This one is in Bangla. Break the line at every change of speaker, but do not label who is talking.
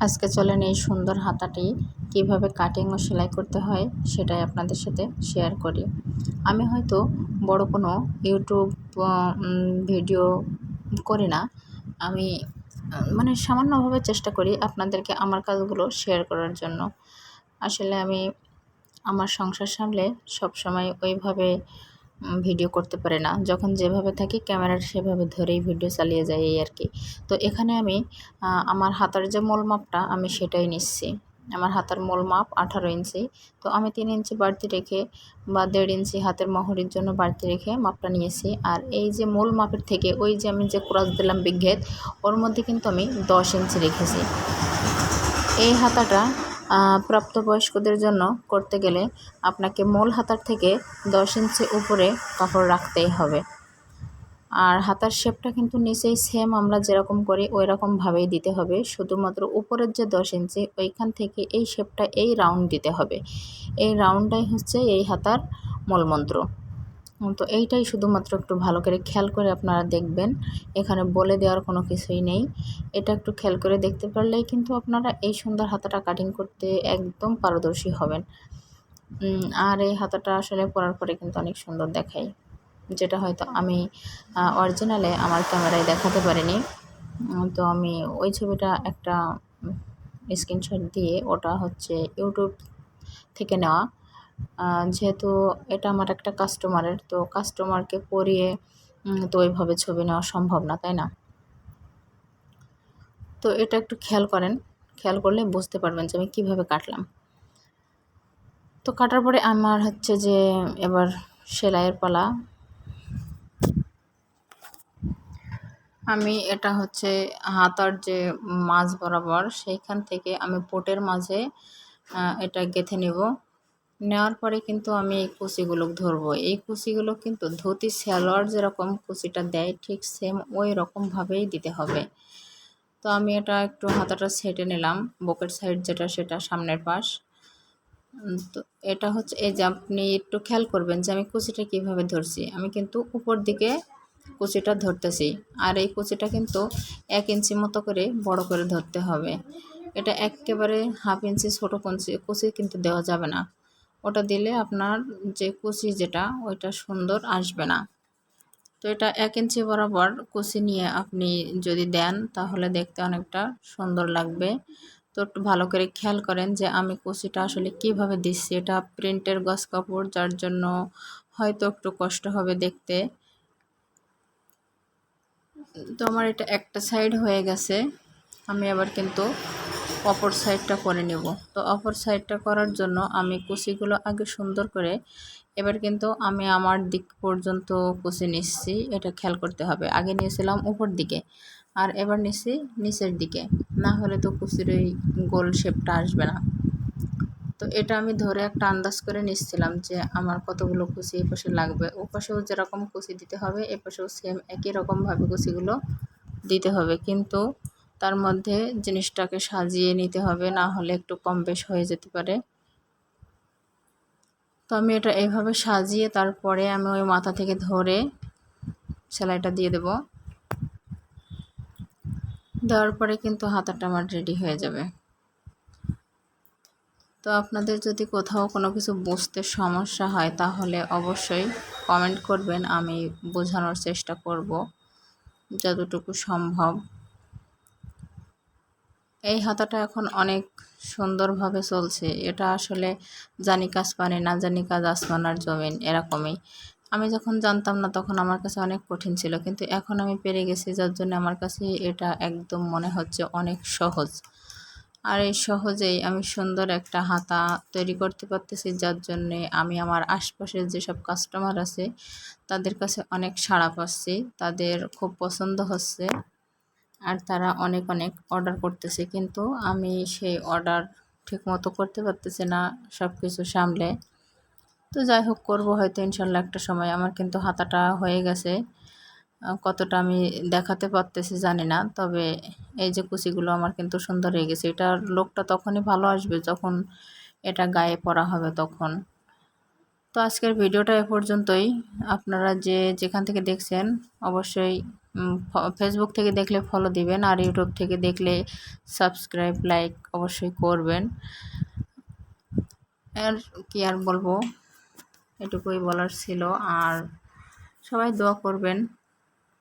আজকে চলেন এই সুন্দর হাতাটি কিভাবে কাটিং ও সেলাই করতে হয় সেটাই আপনাদের সাথে শেয়ার করি। আমি হয়তো বড় কোনো ইউটিউব ভিডিও করি না। আমি মানে সামান্যভাবে চেষ্টা করি আপনাদেরকে আমার কাজগুলো শেয়ার করার জন্য। আসলে আমি আমার সংসার সামলে সবসময় ওইভাবে ভিডিও করতে পারি না। যখন যেভাবে থাকি ক্যামেরার সেভাবে ধরেই ভিডিও চালিয়ে যাই এই আর কি। তো এখানে আমি আমার হাতার যে মূল মাপটা আমি সেটাই নিচ্ছি। আমার হাতার মূল মাপ 18 ইঞ্চি। তো আমি 3 ইঞ্চি বাড়তি রেখে বা 1.5 ইঞ্চি হাতের মহরির জন্য বাড়তি রেখে মাপটা নিয়েছি। আর এই যে মূল মাপের থেকে ওই যে আমি যে ক্রস দিলাম বিঘ্যেদ, ওর মধ্যে কিন্তু আমি 10 ইঞ্চি রেখেছি। এই হাতাটা প্রাপ্তবয়স্কদের জন্য করতে গেলে আপনাকে মূল হাতার থেকে 10 ইঞ্চি উপরে কাপড় রাখতেই হবে। আর হাতার শেপটা কিন্তু নিচেই সেম আমরা যেরকম করি ওই রকমভাবেই দিতে হবে। শুধুমাত্র উপরের যে 10 ইঞ্চি ওইখান থেকে এই শেপটা এই রাউন্ড দিতে হবে। এই রাউন্ডটাই হচ্ছে এই হাতার মূলমন্ত্র। তো এইটাই শুধুমাত্র একটু ভালো করে খেয়াল করে আপনারা দেখবেন। এখানে বলে দেওয়ার কোনো কিছুই নেই। এটা একটু খেয়াল করে দেখতে পারলেই কিন্তু আপনারা এই সুন্দর হাতাটা কাটিং করতে একদম পারদর্শী হবেন। আর এই হাতাটা আসলে পরার পরে কিন্তু অনেক সুন্দর দেখায়, যেটা হয়তো আমি অরিজিনালে আমার ক্যামেরায় দেখাতে পারিনি। তো আমি ওই ছবিটা একটা স্ক্রিনশট দিয়ে ওটা হচ্ছে ইউটিউব থেকে নেওয়া। যেহেতু এটা আমার একটা কাস্টমারের, তো কাস্টমারকে পরিয়ে তো ওইভাবে ছবি নেওয়া সম্ভব না, তাই না? তো এটা একটু খেয়াল করেন, খেয়াল করলে বুঝতে পারবেন যে আমি কীভাবে কাটলাম। তো কাটার পরে আমার হচ্ছে যে এবার সেলাইয়ের পালা। আমি এটা হচ্ছে হাতার যে মাঝ বরাবর সেইখান থেকে আমি পোটের মাঝে এটা গেঁথে নেব। নেওয়ার পরে কিন্তু আমি এই কুচিগুলো ধরবো। এই কুচিগুলো কিন্তু ধুতি সালোয়ার যেরকম কুচিটা দেয় ঠিক সেম ওই রকমভাবেই দিতে হবে। তো আমি এটা একটু হাতাটা ছেটে নিলাম, বুকের সাইড যেটা সেটা সামনের পাশ। তো এটা হচ্ছে এই যে আপনি একটু খেয়াল করবেন যে আমি কুচিটা কীভাবে ধরছি। আমি কিন্তু উপর দিকে কুচিটা ধরতেছি, আর এই কুচিটা কিন্তু 1 ইঞ্চি মতো করে বড় করে ধরতে হবে। এটা একেবারে হাফ ইঞ্চি ছোটো কুচি কিন্তু দেওয়া যাবে না। ওটা দিলে আপনার যে কুচি যেটা ওইটা সুন্দর আসবে না। তো এটা 1 ইঞ্চি বরাবর কুচি নিয়ে আপনি যদি দেন তাহলে দেখতে অনেকটা সুন্দর লাগবে। তো একটু ভালো করে খেয়াল করেন যে আমি কুচিটা আসলে কিভাবে দিচ্ছি। এটা প্রিন্টের গজ কাপড়, যার জন্য হয়তো একটু কষ্ট হবে দেখতে। তো আমার এটা একটা সাইড হয়ে গেছে, আমি আবার কিন্তু অপর সাইডটা করে নেব। তো অপর সাইডটা করার জন্য আমি কুচিগুলো আগে সুন্দর করে এবার কিন্তু আমি আমার দিক পর্যন্ত কুচি নিচ্ছি। এটা খেয়াল করতে হবে। আগে নিয়েছিলাম উপর দিকে, আর এবার নিচ্ছি নিচের দিকে, না হলে তো কুচির ওই গোল শেপটা আসবে না। তো এটা আমি ধরে একটা আন্দাজ করে নিচ্ছিলাম যে আমার কতগুলো কুচি এ পাশে লাগবে। ও পাশেও যেরকম কুচি দিতে হবে এ পাশেও সেম একই রকমভাবে কুচিগুলো দিতে হবে, কিন্তু তার মধ্যে জিনিসটাকে সাজিয়ে নিতে হবে, না হলে একটু কম বেশ হয়ে যেতে পারে। তো আমি এটা এইভাবে সাজিয়ে তারপরে আমি ওই মাথা থেকে ধরে সেলাইটা দিয়ে দেব। দেওয়ার পরে কিন্তু হাতাটা আমার রেডি হয়ে যাবে। তো আপনাদের যদি কোথাও কোনো কিছু বুঝতে সমস্যা হয় তাহলে অবশ্যই কমেন্ট করবেন, আমি বোঝানোর চেষ্টা করব যতটুকু সম্ভব। এই হাতাটা এখন অনেক সুন্দরভাবে চলছে। এটা আসলে জানি কাজ পারে না জানি কাজ আসমান আর জমিন এরকমই। আমি যখন জানতাম না তখন আমার কাছে অনেক কঠিন ছিল, কিন্তু এখন আমি পেরে গেছি, যার জন্য আমার কাছে এটা একদম মনে হচ্ছে অনেক সহজ। আর এই সহজেই আমি সুন্দর একটা হাতা তৈরি করতে পারতেছি, যার জন্যে আমি আমার আশপাশের যেসব কাস্টমার আছে তাদের কাছে অনেক সাড়া পাচ্ছি, তাদের খুব পছন্দ হচ্ছে। আর তারা অনেক অনেক অর্ডার করতেছে, কিন্তু আমি সেই অর্ডার ঠিকমতো করতে পারতেছি না সব কিছু সামলে। তো যাই হোক, করবো হয়তো ইনশাল্লাহ একটা সময়। আমার কিন্তু হাতাটা হয়ে গেছে, কতটা আমি দেখাতে পারতেছি জানি না, তবে এই যে কুচিগুলো আমার কিন্তু সুন্দর হয়ে গেছে। এটার লোকটা তখনই ভালো আসবে যখন এটা গায়ে পরা হবে তখন। তো আজকের ভিডিওটা এ পর্যন্তই। আপনারা যে যেখান থেকে দেখছেন অবশ্যই ফেসবুক থেকে দেখলে ফলো দিবেন, আর ইউটিউব থেকে দেখলে সাবস্ক্রাইব লাইক অবশ্যই করবেন। আর কি আর বলবো, এটুকুই বলার ছিল। আর সবাই দোয়া করবেন